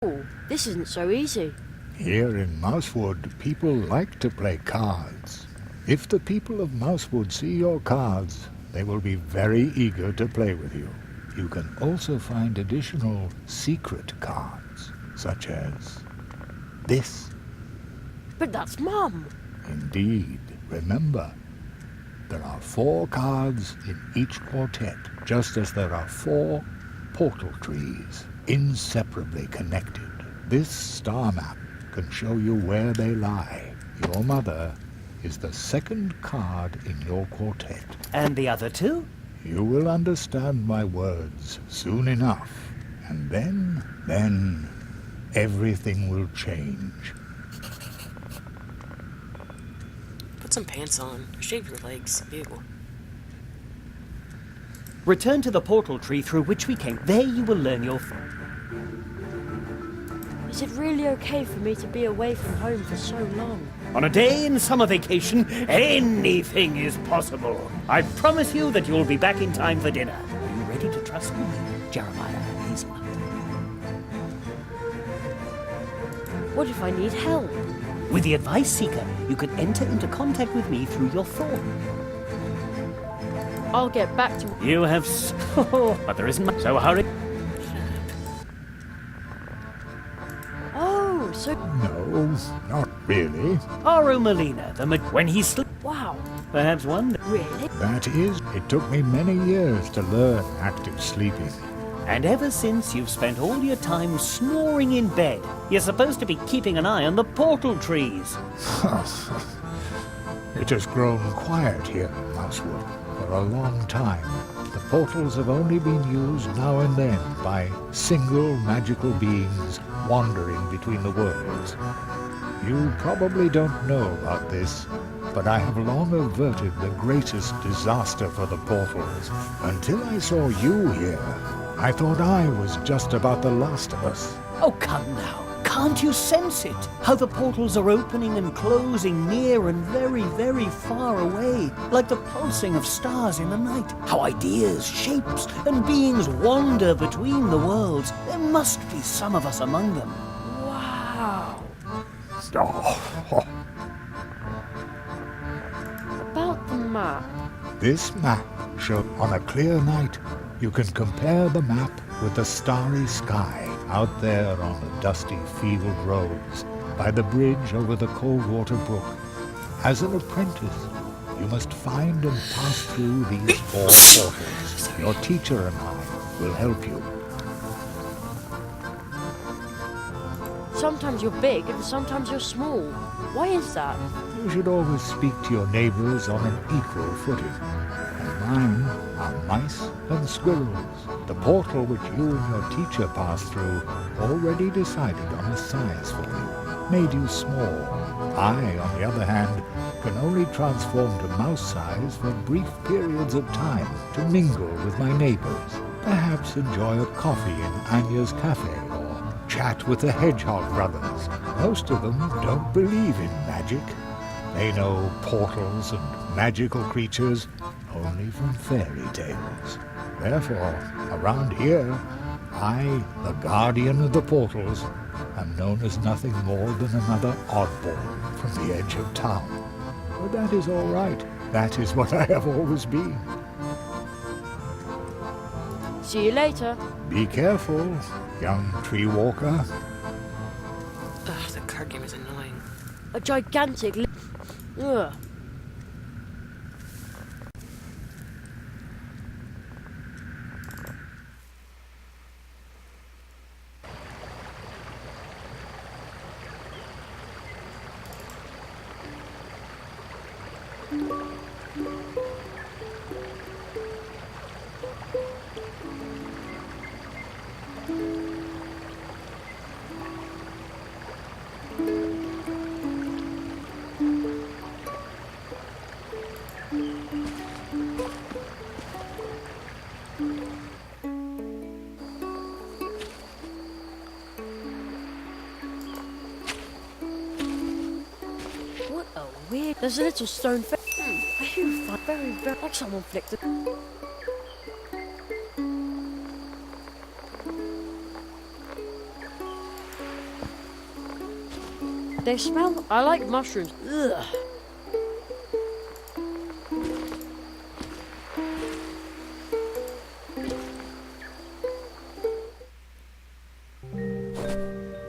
Oh, this isn't so easy. Here in Mousewood, people like to play cards. If the people of Mousewood see your cards, they will be very eager to play with you. You can also find additional secret cards, such as this. But that's Mum. Indeed. Remember, there are 4 cards in each quartet, just as there are 4 portal trees, inseparably connected. This star map can show you where they lie. Your mother is the 2nd card in your quartet. And the other 2? You will understand my words soon enough, and then everything will change. Put some pants on. Shave your legs. Ew. Return to the portal tree through which we came. There you will learn your... Is it really okay for me to be away from home for so long? On a day in summer vacation, anything is possible. I promise you that you'll be back in time for dinner. Are you ready to trust me, Jeremiah and Hazelnut? What if I need help? With the Advice Seeker, you can enter into contact with me through your thorn. I'll get back to... You have but there isn't much, so hurry. Oh, so... No, not really. Aro Molina, when he slept... Wow. Perhaps one... Really? That is, it took me many years to learn active sleeping. And ever since you've spent all your time snoring in bed, you're supposed to be keeping an eye on the portal trees. It has grown quiet here in Mousewood for a long time. The portals have only been used now and then by single magical beings wandering between the worlds. You probably don't know about this, but I have long averted the greatest disaster for the portals. Until I saw you here, I thought I was just about the last of us. Oh, come now. Can't you sense it? How the portals are opening and closing near and very, very far away, like the pulsing of stars in the night. How ideas, shapes, and beings wander between the worlds. There must be some of us among them. Wow. Oh. About the map. This map shows on a clear night. You can compare the map with the starry sky out there on the dusty field roads by the bridge over the Coldwater Brook. As an apprentice, you must find and pass through these 4 portals. Your teacher and I will help you. Sometimes you're big and sometimes you're small. Why is that? You should always speak to your neighbors on an equal footing. And mine are mice and squirrels. The portal which you and your teacher passed through already decided on a size for you, made you small. I, on the other hand, can only transform to mouse size for brief periods of time to mingle with my neighbors. Perhaps enjoy a coffee in Anya's cafe or chat with the Hedgehog brothers. Most of them don't believe in magic. They know portals and magical creatures only from fairy tales. Therefore, around here, I, the guardian of the portals, am known as nothing more than another oddball from the edge of town. But that is all right. That is what I have always been. See you later. Be careful, young tree walker. Ugh, the card game is annoying. A gigantic... Ugh. Weird. There's a little stone face. Very, very like someone flicked it. They smell... I like mushrooms. Ugh.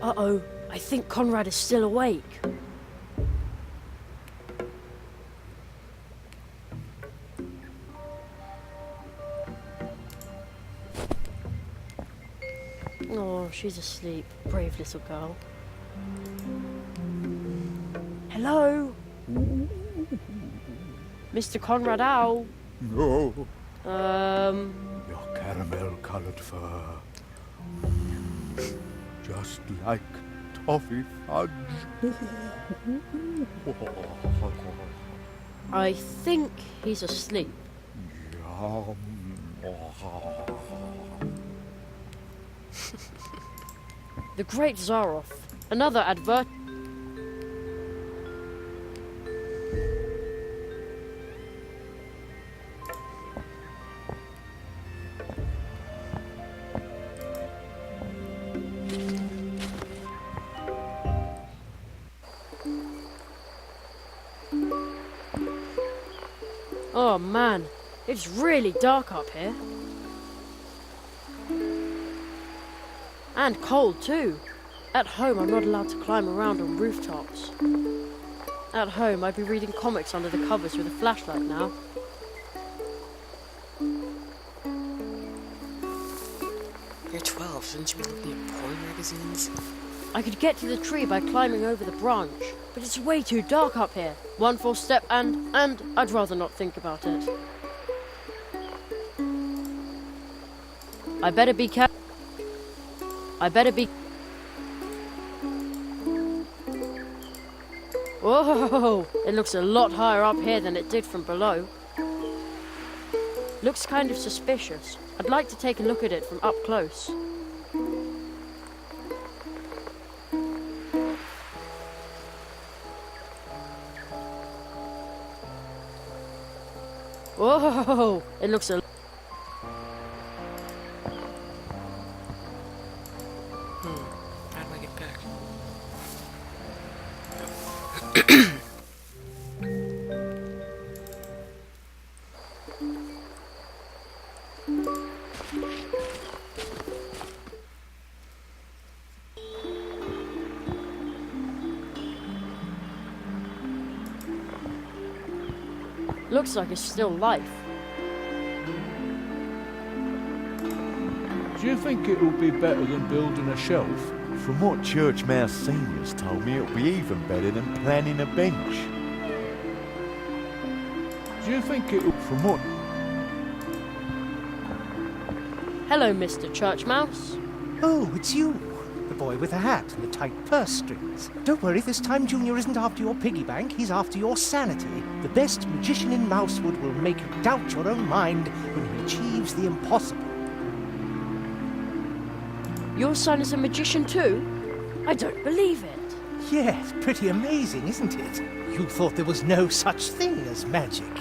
Uh-oh. I think Conrad is still awake. Oh, she's asleep. Brave little girl. Hello? Mr. Conrad Owl? No, Um... your caramel-colored fur. Just like toffee fudge. I think he's asleep. Yum. The Great Zaroff. Another advert... Oh man, it's really dark up here. And cold too. At home I'm not allowed to climb around on rooftops. At home I'd be reading comics under the covers with a flashlight now. You're 12, shouldn't you be looking at porn magazines? I could get to the tree by climbing over the branch, but it's way too dark up here. One false step and I'd rather not think about it. I better be careful. I better be... Whoa! It looks a lot higher up here than it did from below. Looks kind of suspicious. I'd like to take a look at it from up close. Whoa! It looks a... How do I get back? Looks like it's still life. Do you think it'll be better than building a shelf? From what Church Mouse Seniors told me, it'll be even better than planning a bench. Do you think it'll... From what... Hello, Mr. Church Mouse. Oh, it's you. The boy with the hat and the tight purse strings. Don't worry, this time Junior isn't after your piggy bank, he's after your sanity. The best magician in Mousewood will make you doubt your own mind when he achieves the impossible. Your son is a magician too? I don't believe it. Yes, pretty amazing, isn't it? You thought there was no such thing as magic.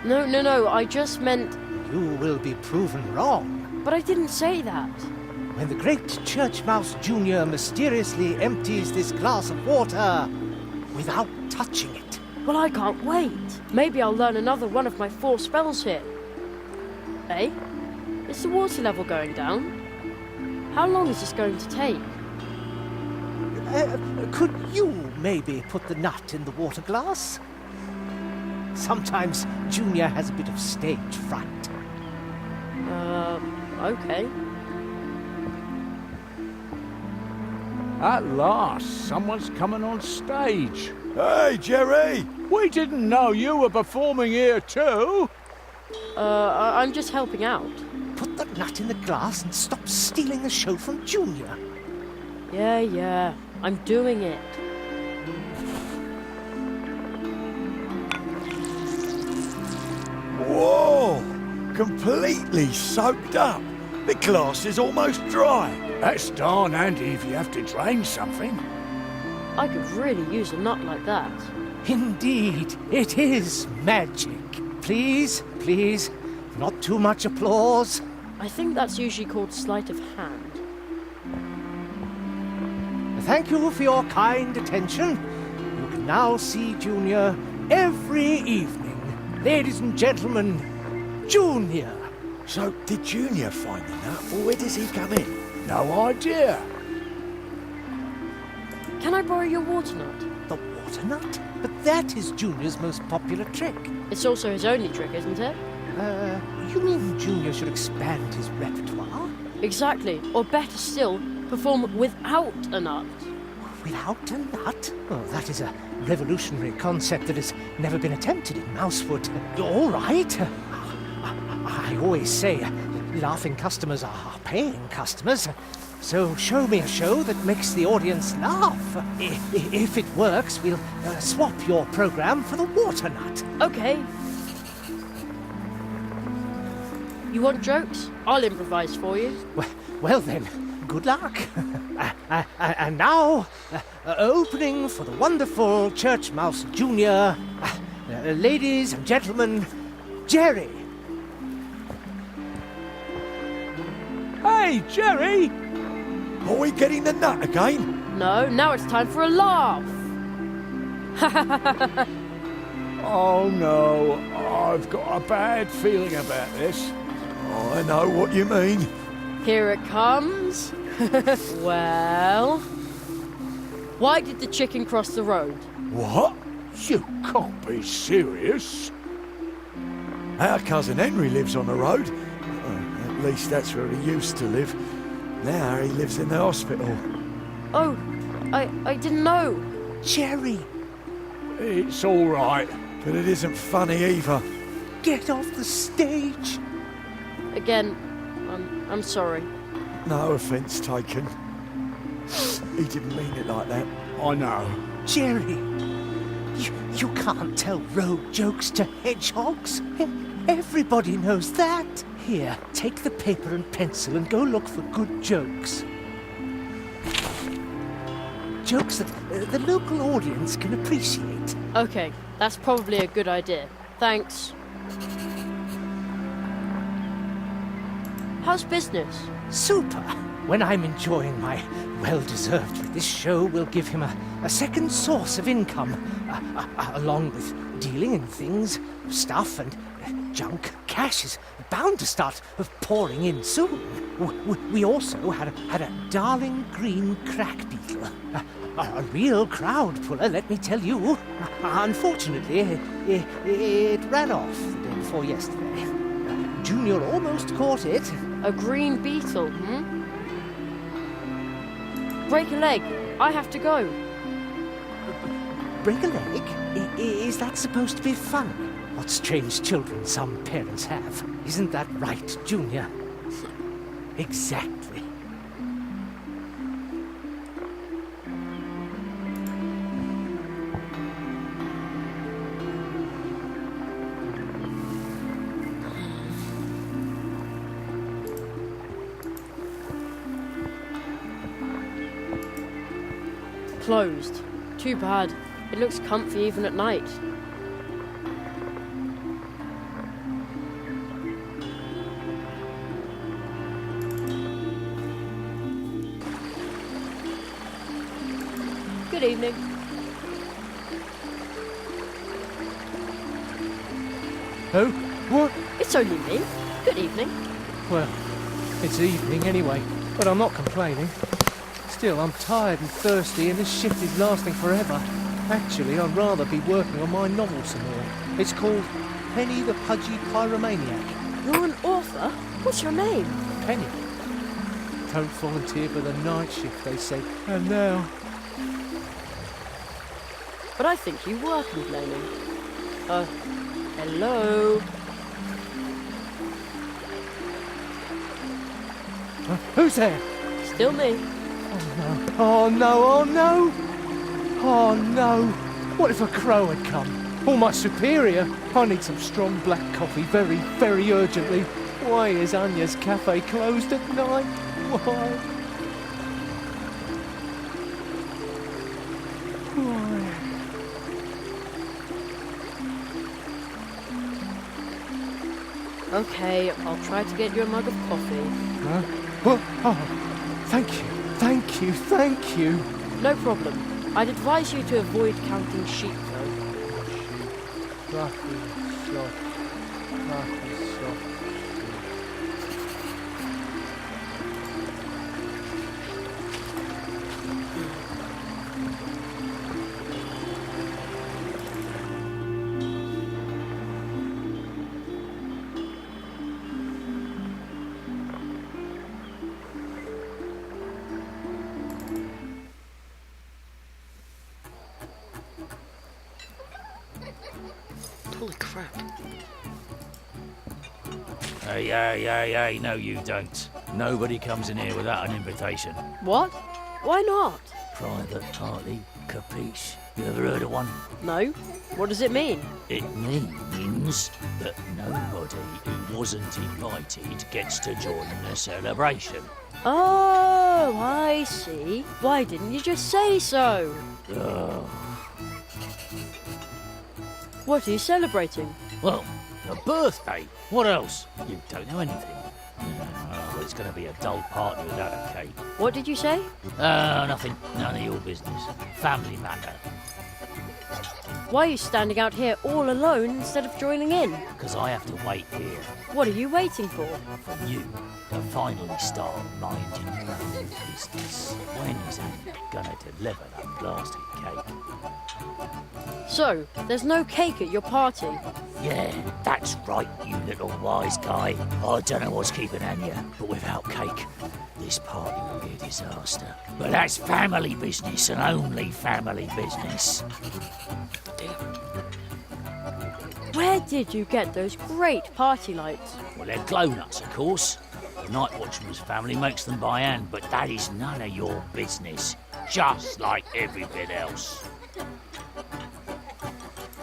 No, I just meant... You will be proven wrong. But I didn't say that. When the great Church Mouse Jr. mysteriously empties this glass of water without touching it. Well, I can't wait. Maybe I'll learn another one of my 4 spells here. Eh? Is the water level going down? How long is this going to take? Could you maybe put the nut in the water glass? Sometimes Junior has a bit of stage fright. Okay. At last, someone's coming on stage. Hey, Jerry! We didn't know you were performing here too. I'm just helping out. Put the nut in the glass and stop stealing the show from Junior. Yeah, I'm doing it. Whoa! Completely soaked up. The glass is almost dry. That's darn handy if you have to drain something. I could really use a nut like that. Indeed, it is magic. Please, not too much applause. I think that's usually called sleight of hand. A thank you for your kind attention. You can now see Junior every evening. Ladies and gentlemen, Junior. So, did Junior find the nut, or where does he come in? No idea. Can I borrow your water nut? The water nut? But that is Junior's most popular trick. It's also his only trick, isn't it? You mean Junior should expand his repertoire? Exactly. Or better still, perform without a nut. Without a nut? Oh, that is a revolutionary concept that has never been attempted in Mousewood. All right. I always say, laughing customers are paying customers. So show me a show that makes the audience laugh. If it works, we'll swap your program for the water nut. Okay. You want jokes? I'll improvise for you. Well then, good luck. And now, opening for the wonderful Church Mouse Junior, ladies and gentlemen, Jerry. Hey, Jerry! Are we getting the nut again? No, now it's time for a laugh. Oh no, I've got a bad feeling about this. Oh, I know what you mean. Here it comes. Well, why did the chicken cross the road? What? You can't be serious. Our cousin Henry lives on the road. At least that's where he used to live. Now he lives in the hospital. Oh, I didn't know. Jerry, It's all right. But it isn't funny either. get off the stage. Again, I'm sorry. No offence taken. He didn't mean it like that. I know. Jerry, you can't tell road jokes to hedgehogs. Everybody knows that. Here, take the paper and pencil and go look for good jokes. Jokes that the local audience can appreciate. Okay, that's probably a good idea. Thanks. How's business? Super. When I'm enjoying my well-deserved, this show will give him a second source of income, along with dealing in things, stuff and junk. Cash is bound to start pouring in soon. We also had a darling green crack beetle. A real crowd puller, let me tell you. Unfortunately, it ran off the day before yesterday. Junior almost caught it. A green beetle, Break a leg. I have to go. Break a leg? Is that supposed to be fun? What strange children some parents have. Isn't that right, Junior? Exactly. Closed. Too bad. It looks comfy even at night. Good evening. Oh, what? It's only me. Good evening. Well, it's evening anyway, but I'm not complaining. Still, I'm tired and thirsty and this shift is lasting forever. Actually, I'd rather be working on my novel some more. It's called Penny the Pudgy Pyromaniac. You're an author? What's your name? Penny. Don't volunteer for the night shift, they say. And now... But I think you were complaining. Hello? Who's there? Still me. Oh no, oh no! Oh no! What if a crow had come? Or my superior? I need some strong black coffee very, very urgently. Why is Anya's cafe closed at night? Why? Okay, I'll try to get you a mug of coffee. Huh? Oh, thank you, thank you, thank you. No problem. I'd advise you to avoid counting sheep, though. Fluffy, soft, fluffy, soft. Holy crap. Hey, no you don't. Nobody comes in here without an invitation. What? Why not? Private party, capiche? You ever heard of one? No? What does it mean? It means that nobody who wasn't invited gets to join the celebration. Oh, I see. Why didn't you just say so? Ugh. What are you celebrating? Well, a birthday. What else? You don't know anything. Well, it's going to be a dull party without a cake. What did you say? Nothing. None of your business. Family matter. Why are you standing out here all alone instead of joining in? Because I have to wait here What are you waiting for? for you to finally start minding your own business. When is Andy going to deliver that blasted cake? So, there's no cake at your party? Yeah, that's right, you little wise guy. I don't know what's keeping Anya, but without cake, this party will be a disaster. But that's family business and only family business. Damn. Where did you get those great party lights? Well, they're glow nuts, of course. The Night Watchman's family makes them by hand, but that is none of your business. Just like everything else.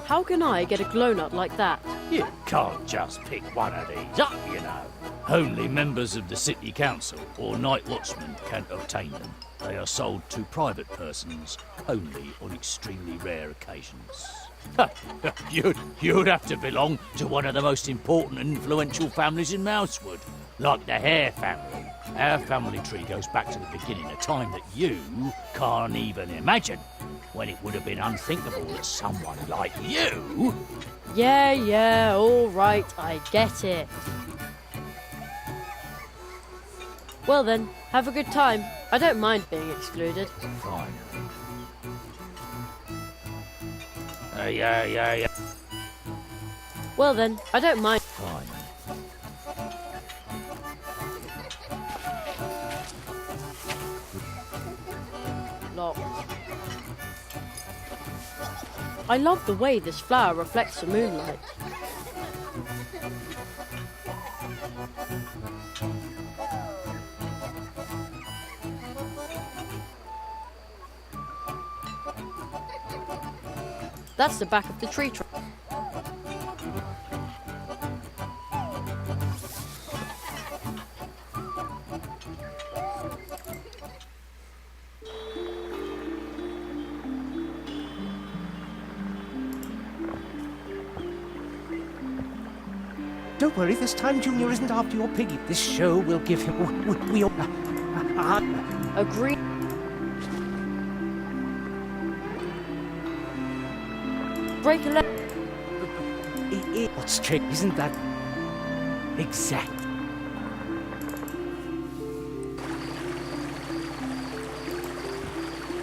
How can I get a glow nut like that? You can't just pick one of these up, you know. Only members of the city council or night watchmen can obtain them. They are sold to private persons only on extremely rare occasions. You'd have to belong to one of the most important and influential families in Mousewood, like the Hare family. Our family tree goes back to the beginning, a time that you can't even imagine, when it would have been unthinkable that someone like you... Yeah, all right, I get it. Well then, have a good time. I don't mind being excluded. Fine. Yeah. Well then, I don't mind. Fine. Locked. I love the way this flower reflects the moonlight. That's the back of the tree trunk. Don't worry, this time Junior isn't after your piggy. This show will give him... Agree. Break a leg. What's trick? Isn't that... exact?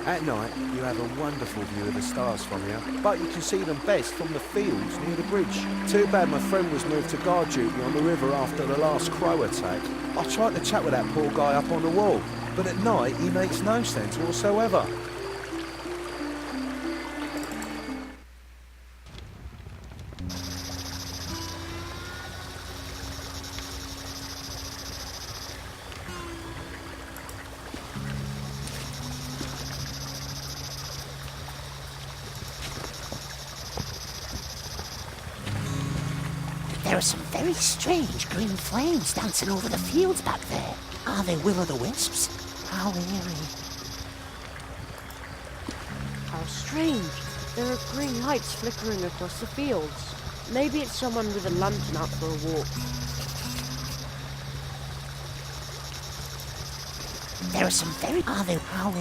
At night, you have a wonderful view of the stars from here, but you can see them best from the fields near the bridge. Too bad my friend was moved to guard duty on the river after the last crow attack. I tried to chat with that poor guy up on the wall, but at night he makes no sense whatsoever. There are some very strange green flames dancing over the fields back there. Are they will-o'-the-wisps? How eerie. How strange. There are green lights flickering across the fields. Maybe it's someone with a lantern out for a walk. There are some very... Are they... How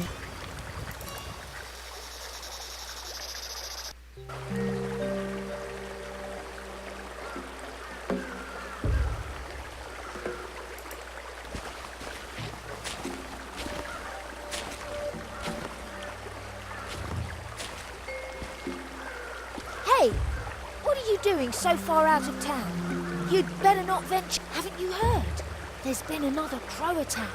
doing so far out of town? You'd better not venture. Haven't you heard? There's been another crow attack.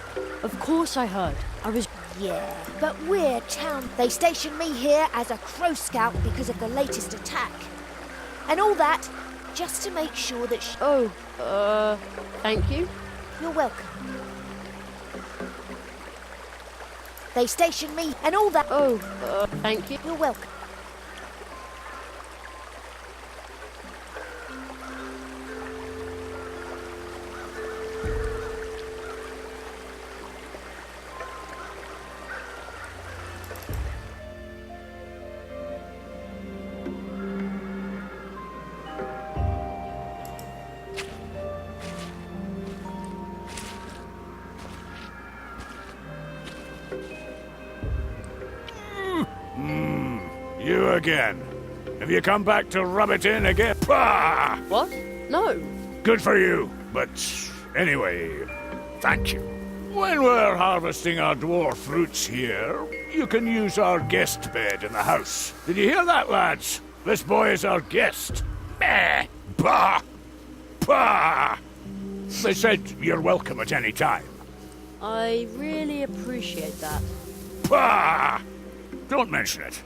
Of course I heard. I was... Yeah, but we're town. They stationed me here as a crow scout because of the latest attack. And all that, just to make sure that thank you. You're welcome. They stationed me and all that. Thank you. You're welcome. You again. Have you come back to rub it in again? Pah! What? No. Good for you. But anyway, thank you. When we're harvesting our dwarf roots here, you can use our guest bed in the house. Did you hear that, lads? This boy is our guest. Meh! Bah! Bah! They said you're welcome at any time. I really appreciate that. Bah! Don't mention it.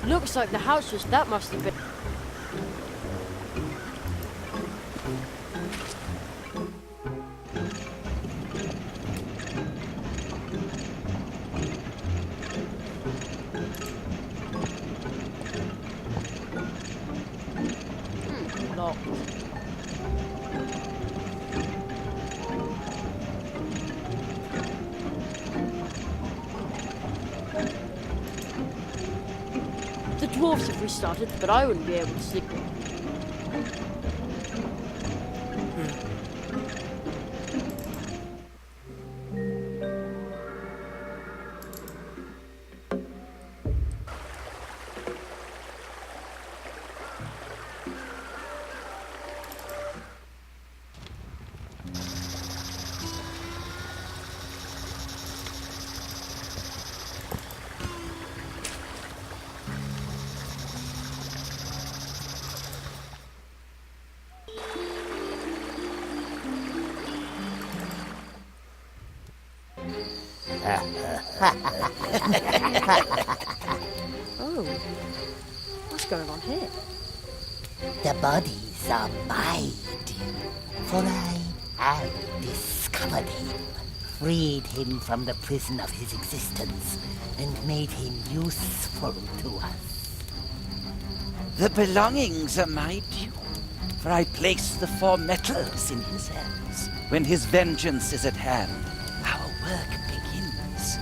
Looks like the house that must have been... locked. The dwarves have restarted, but I wouldn't be able to sleep. Oh, what's going on here? The bodies are mine, for I have discovered him, freed him from the prison of his existence, and made him useful to us. The belongings are mine, for I place the 4 metals in his hands. When his vengeance is at hand, our work begins.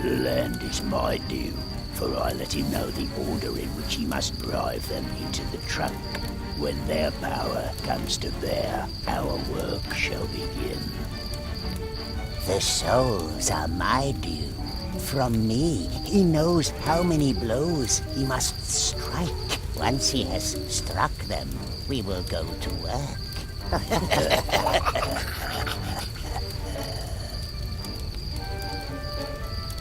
The land is my due, for I let him know the order in which he must drive them into the trunk. When their power comes to bear, our work shall begin. The souls are my due. From me, he knows how many blows he must strike. Once he has struck them, we will go to work.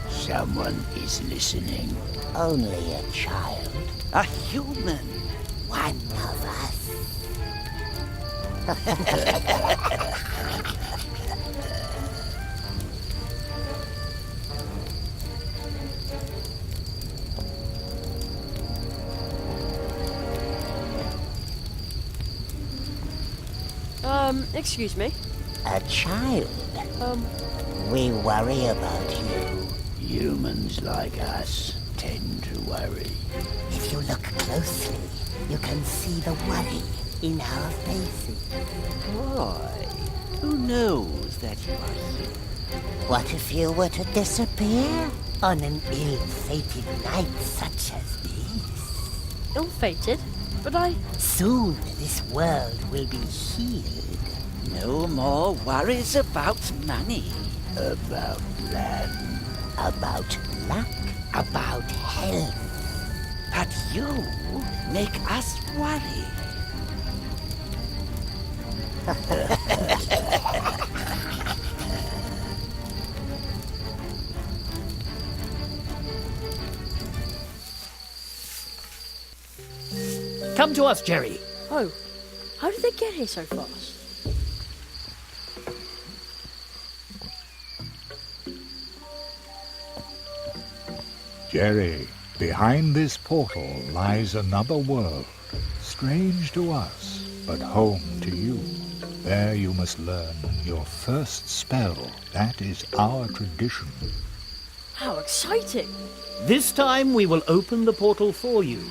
Someone is listening. Only a child. A human. One of us. Excuse me? A child. We worry about you. Humans like us tend to worry. If you look closely, you can see the worry in our faces. Boy, who knows that you are here? What if you were to disappear on an ill-fated night such as this? Ill-fated? But I... Soon this world will be healed. No more worries about money. About land, about luck, about health. But you make us worry. Come to us, Jerry. Oh, how did they get here so fast? Jerry, behind this portal lies another world, strange to us, but home to you. There you must learn your first spell. That is our tradition. How exciting! This time we will open the portal for you.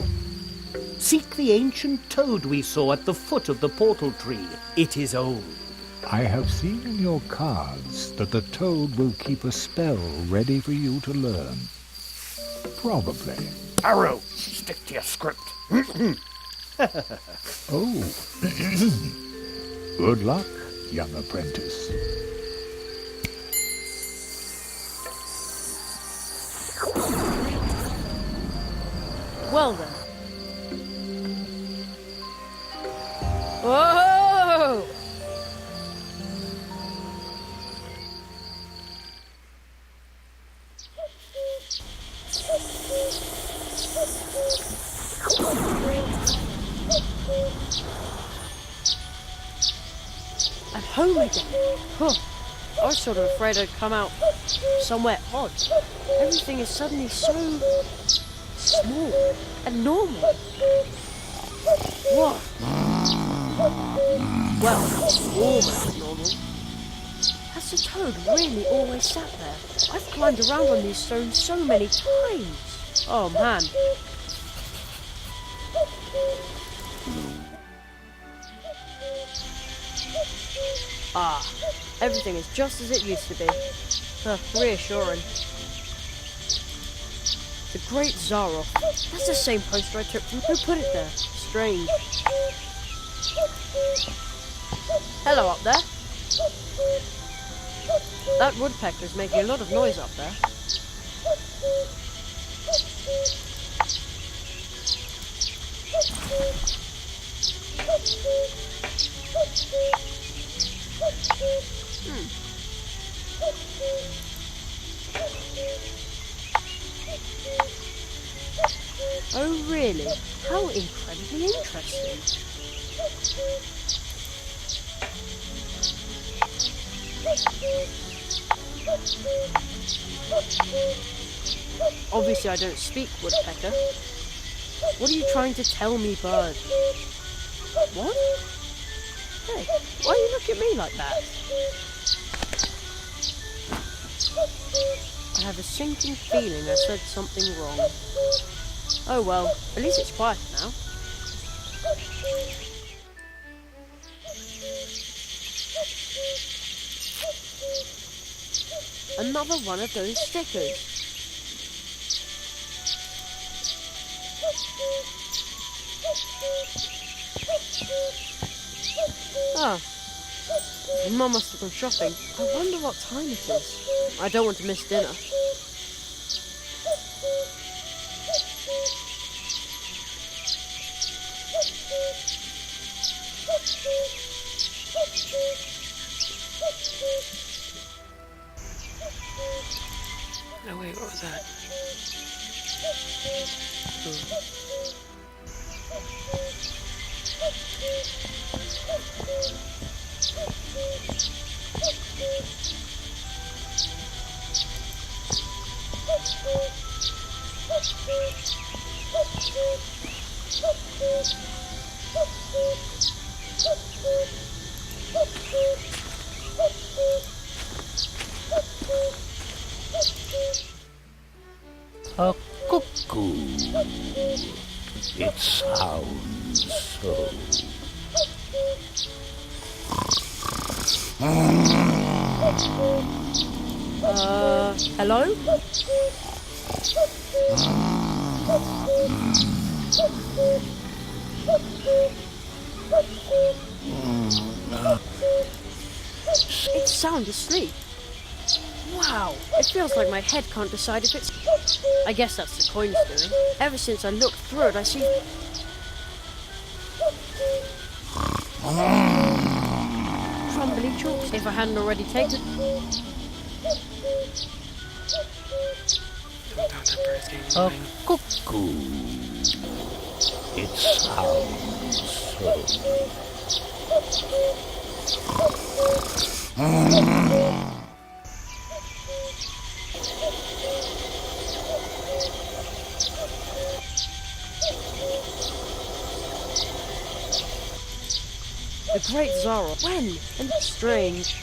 Seek the ancient toad we saw at the foot of the portal tree. It is old. I have seen in your cards that the toad will keep a spell ready for you to learn. Probably. Arrow, stick to your script. Oh. Good luck, young apprentice. Well then. Whoa! At home again. Huh. I was sort of afraid I'd come out somewhere odd. Everything is suddenly so small and normal. What? Well, almost normal. Has the toad really always sat there? I've climbed around on these stones so many times. Oh man. Ah, everything is just as it used to be. Reassuring. The Great Zaroff. That's the same poster I took from who put it there. Strange. Hello up there. That woodpecker's making a lot of noise up there. Oh really? How incredibly interesting. Obviously I don't speak woodpecker. What are you trying to tell me, bird? What? Hey, why you look at me like that? I have a sinking feeling I said something wrong. Oh well, at least it's quiet now. Another one of those stickers. Oh. Mum must have gone shopping. I wonder what time it is. I don't want to miss dinner. Oh wait, what was that? A cuckoo. It sounds so. Hello? sound asleep. Wow, it feels like my head can't decide if it's... I guess that's the coin's doing. Ever since I looked through it, I see... crumbly chalks, if I hadn't already taken... A cuckoo. It sounds so... The Great Zara. When? And it's strange.